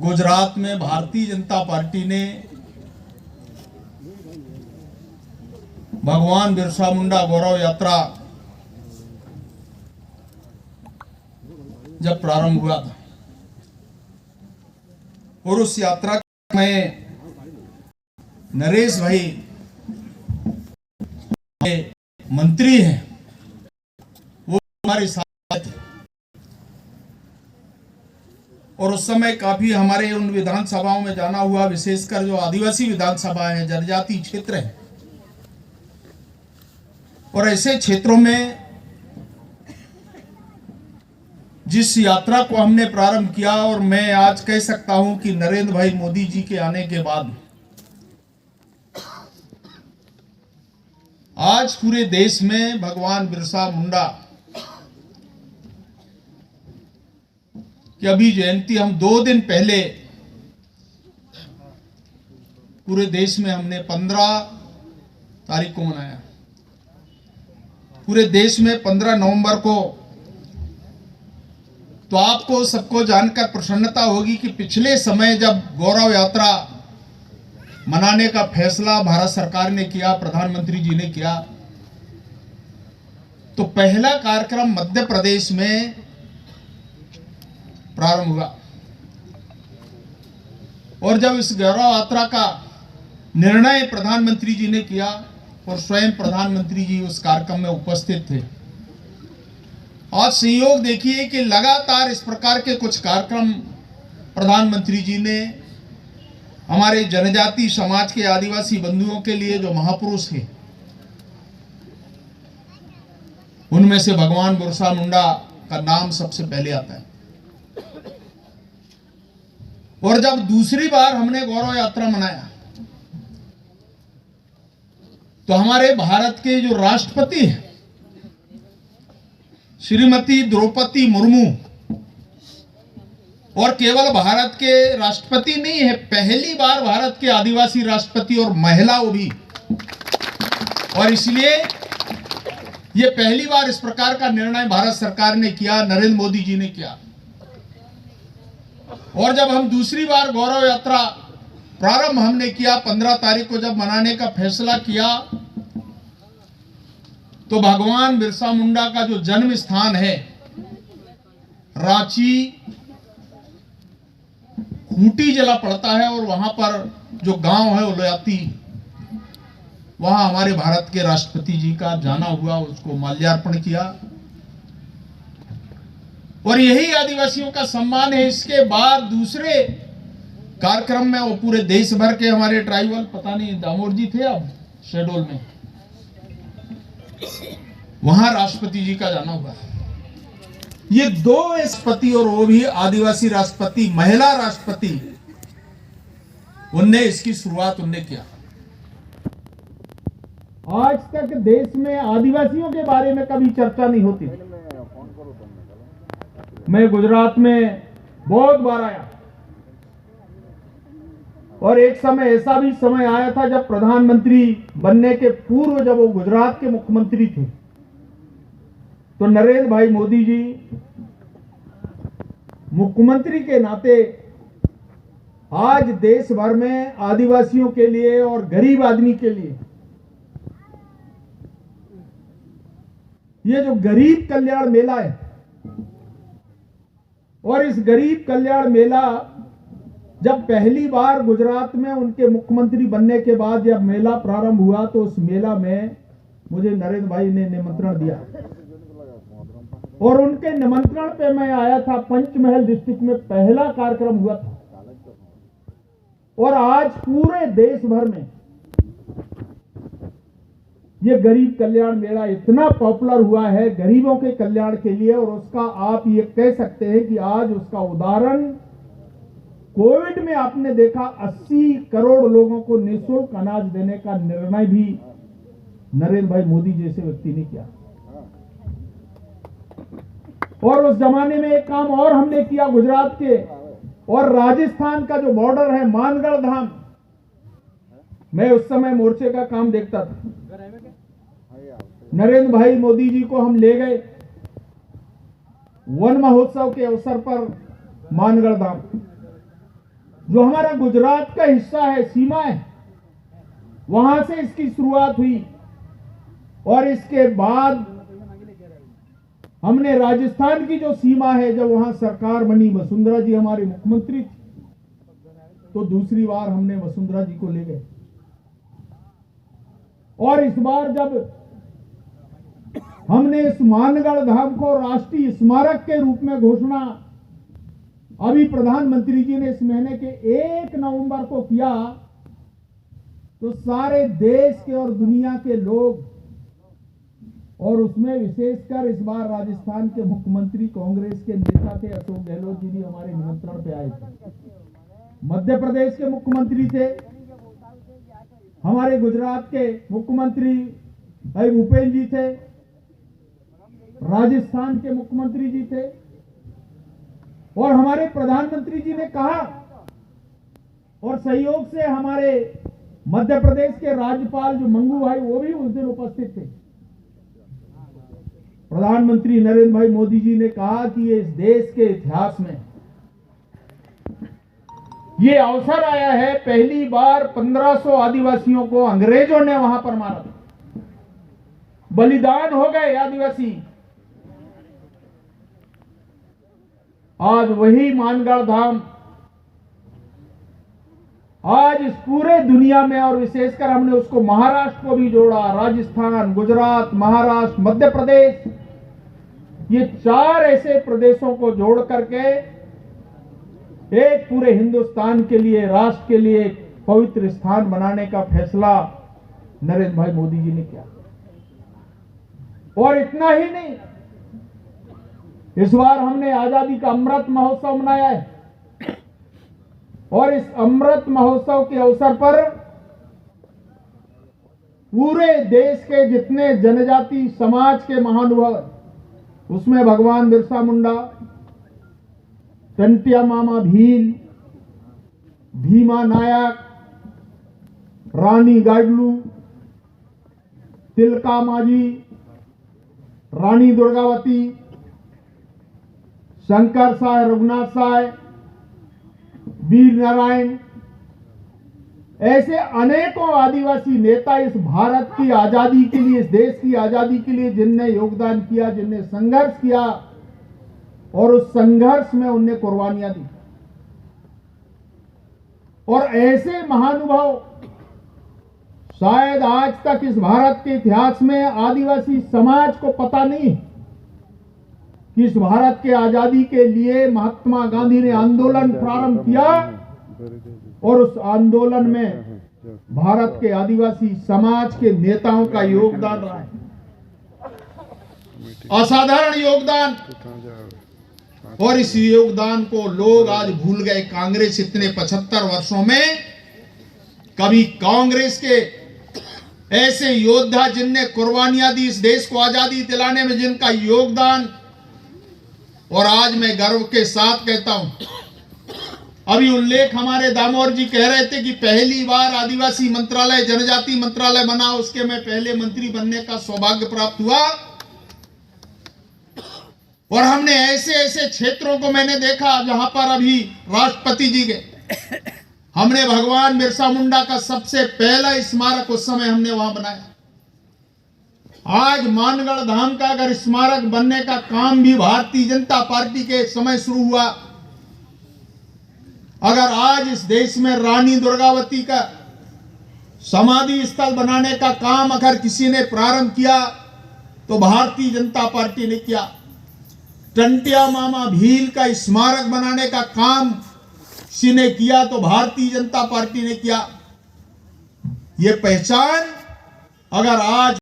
गुजरात में भारतीय जनता पार्टी ने भगवान बिरसा मुंडा गौरव यात्रा जब प्रारंभ हुआ था और उस यात्रा में नरेश भाई मंत्री हैं, वो हमारे साथ थे और उस समय काफी हमारे उन विधानसभाओं में जाना हुआ, विशेषकर जो आदिवासी विधानसभाएं हैं, जनजाति क्षेत्र हैं, और ऐसे क्षेत्रों में जिस यात्रा को हमने प्रारंभ किया, और मैं आज कह सकता हूं कि नरेंद्र भाई मोदी जी के आने के बाद आज पूरे देश में भगवान बिरसा मुंडा की अभी जयंती हम 2 दिन पहले पूरे देश में हमने 15 तारीख को मनाया। पूरे देश में 15 नवंबर को। तो आपको सबको जानकर प्रसन्नता होगी कि पिछले समय जब गौरव यात्रा मनाने का फैसला भारत सरकार ने किया, प्रधानमंत्री जी ने किया, तो पहला कार्यक्रम मध्य प्रदेश में प्रारंभ हुआ। और जब इस गौरव यात्रा का निर्णय प्रधानमंत्री जी ने किया और स्वयं प्रधानमंत्री जी उस कार्यक्रम में उपस्थित थे, आज संयोग देखिए कि लगातार इस प्रकार के कुछ कार्यक्रम प्रधानमंत्री जी ने हमारे जनजाति समाज के आदिवासी बंधुओं के लिए, जो महापुरुष हैं, उनमें से भगवान बिरसा मुंडा का नाम सबसे पहले आता है। और जब दूसरी बार हमने गौरव यात्रा मनाया तो हमारे भारत के जो राष्ट्रपति हैं श्रीमती द्रौपदी मुर्मू, और केवल भारत के राष्ट्रपति नहीं है, पहली बार भारत के आदिवासी राष्ट्रपति और महिला वो भी, और इसलिए ये पहली बार इस प्रकार का निर्णय भारत सरकार ने किया, नरेंद्र मोदी जी ने किया। और जब हम दूसरी बार गौरव यात्रा प्रारंभ हमने किया, 15 तारीख को जब मनाने का फैसला किया, तो भगवान बिरसा मुंडा का जो जन्म स्थान है रांची खूंटी जिला पड़ता है, और वहां पर जो गांव है उलयाती, वहां हमारे भारत के राष्ट्रपति जी का जाना हुआ, उसको माल्यार्पण किया, और यही आदिवासियों का सम्मान है। इसके बाद दूसरे कार्यक्रम में वो पूरे देश भर के हमारे ट्राइबल, पता नहीं दामोर जी थे अब शेडोल में, वहां राष्ट्रपति जी का जाना हुआ। ये 2 राष्ट्रपति, और वो भी आदिवासी राष्ट्रपति, महिला राष्ट्रपति, उनने इसकी शुरुआत उनने किया। आज तक देश में आदिवासियों के बारे में कभी चर्चा नहीं होती। मैं गुजरात में बहुत बार आया, और एक समय ऐसा भी समय आया था जब प्रधानमंत्री बनने के पूर्व, जब वो गुजरात के मुख्यमंत्री थे, तो नरेंद्र भाई मोदी जी मुख्यमंत्री के नाते आज देश भर में आदिवासियों के लिए और गरीब आदमी के लिए ये जो गरीब कल्याण मेला है, और इस गरीब कल्याण मेला जब पहली बार गुजरात में उनके मुख्यमंत्री बनने के बाद जब मेला प्रारंभ हुआ, तो उस मेला में मुझे नरेंद्र भाई ने निमंत्रण दिया, और उनके निमंत्रण पे मैं आया था। पंचमहल डिस्ट्रिक्ट में पहला कार्यक्रम हुआ था, और आज पूरे देश भर में ये गरीब कल्याण मेला इतना पॉपुलर हुआ है गरीबों के कल्याण के लिए, और उसका आप ये कह सकते हैं कि आज उसका उदाहरण कोविड में आपने देखा, 80 करोड़ लोगों को निःशुल्क अनाज देने का निर्णय भी नरेंद्र भाई मोदी जैसे व्यक्ति ने किया। और उस जमाने में एक काम और हमने किया, गुजरात के और राजस्थान का जो बॉर्डर है मानगढ़ धाम, मैं उस समय मोर्चे का काम देखता था। नरेंद्र भाई मोदी जी को हम ले गए वन महोत्सव के अवसर पर मानगढ़ धाम, जो हमारा गुजरात का हिस्सा है, सीमा है, वहां से इसकी शुरुआत हुई और इसके बाद हमने राजस्थान की जो सीमा है, जब वहां सरकार बनी, वसुंधरा जी हमारे मुख्यमंत्री थी, तो दूसरी बार हमने वसुंधरा जी को ले गए। और इस बार जब हमने इस मानगढ़ धाम को राष्ट्रीय स्मारक के रूप में घोषणा अभी प्रधानमंत्री जी ने इस महीने के 1 नवंबर को किया, तो सारे देश के और दुनिया के लोग, और उसमें विशेषकर इस बार राजस्थान के मुख्यमंत्री कांग्रेस के नेता थे, अशोक गहलोत जी भी हमारे निमंत्रण पे आए थे। मध्य प्रदेश के मुख्यमंत्री थे, हमारे गुजरात के मुख्यमंत्री भाई भूपेन्द्र जी थे, राजस्थान के मुख्यमंत्री जी थे, और हमारे प्रधानमंत्री जी ने कहा, और सहयोग से हमारे मध्य प्रदेश के राज्यपाल जो मंगू भाई, वो भी उस दिन उपस्थित थे। प्रधानमंत्री नरेंद्र भाई मोदी जी ने कहा कि ये इस देश के इतिहास में ये अवसर आया है, पहली बार 1500 आदिवासियों को अंग्रेजों ने वहां पर मारा, बलिदान हो गए आदिवासी। आज वही मानगढ़ धाम आज इस पूरे दुनिया में, और विशेषकर हमने उसको महाराष्ट्र को भी जोड़ा, राजस्थान, गुजरात, महाराष्ट्र, मध्य प्रदेश, ये 4 ऐसे प्रदेशों को जोड़ करके एक पूरे हिंदुस्तान के लिए, राष्ट्र के लिए एक पवित्र स्थान बनाने का फैसला नरेंद्र भाई मोदी जी ने किया। और इतना ही नहीं, इस बार हमने आजादी का अमृत महोत्सव मनाया है, और इस अमृत महोत्सव के अवसर पर पूरे देश के जितने जनजाति समाज के महानुभाव, उसमें भगवान बिरसा मुंडा, टंटिया मामा भील, भीमा नायक, रानी गाडलू, तिलका माझी, रानी दुर्गावती, शंकर साय, रघुनाथ साय, वीर नारायण, ऐसे अनेकों आदिवासी नेता इस भारत की आजादी के लिए, इस देश की आजादी के लिए जिनने योगदान किया, जिनने संघर्ष किया, और उस संघर्ष में उनने कुर्बानियां दी। और ऐसे महानुभाव शायद आज तक इस भारत के इतिहास में आदिवासी समाज को पता नहीं कि इस भारत के आजादी के लिए महात्मा गांधी ने आंदोलन प्रारंभ किया, और उस आंदोलन में भारत के आदिवासी समाज के नेताओं का योगदान रहा है, असाधारण योगदान। और इस योगदान को लोग आज भूल गए। कांग्रेस इतने 75 वर्षों में कभी कांग्रेस के ऐसे योद्धा जिनने कुर्बानियां दी, इस देश को आजादी दिलाने में जिनका योगदान, और आज मैं गर्व के साथ कहता हूं, अभी उल्लेख हमारे दामोदर जी कह रहे थे कि पहली बार आदिवासी मंत्रालय, जनजाति मंत्रालय बना, उसके में पहले मंत्री बनने का सौभाग्य प्राप्त हुआ। और हमने ऐसे ऐसे क्षेत्रों को मैंने देखा जहां पर अभी राष्ट्रपति जी गए, हमने भगवान बिरसा मुंडा का सबसे पहला स्मारक उस समय हमने वहां बनाया। आज मानगढ़ धाम का अगर स्मारक बनने का काम भी भारतीय जनता पार्टी के समय शुरू हुआ, अगर आज इस देश में रानी दुर्गावती का समाधि स्थल बनाने का काम अगर किसी ने प्रारंभ किया तो भारतीय जनता पार्टी ने किया। टंटिया मामा भील का स्मारक बनाने का काम किसी ने किया तो भारतीय जनता पार्टी ने किया। ये पहचान अगर आज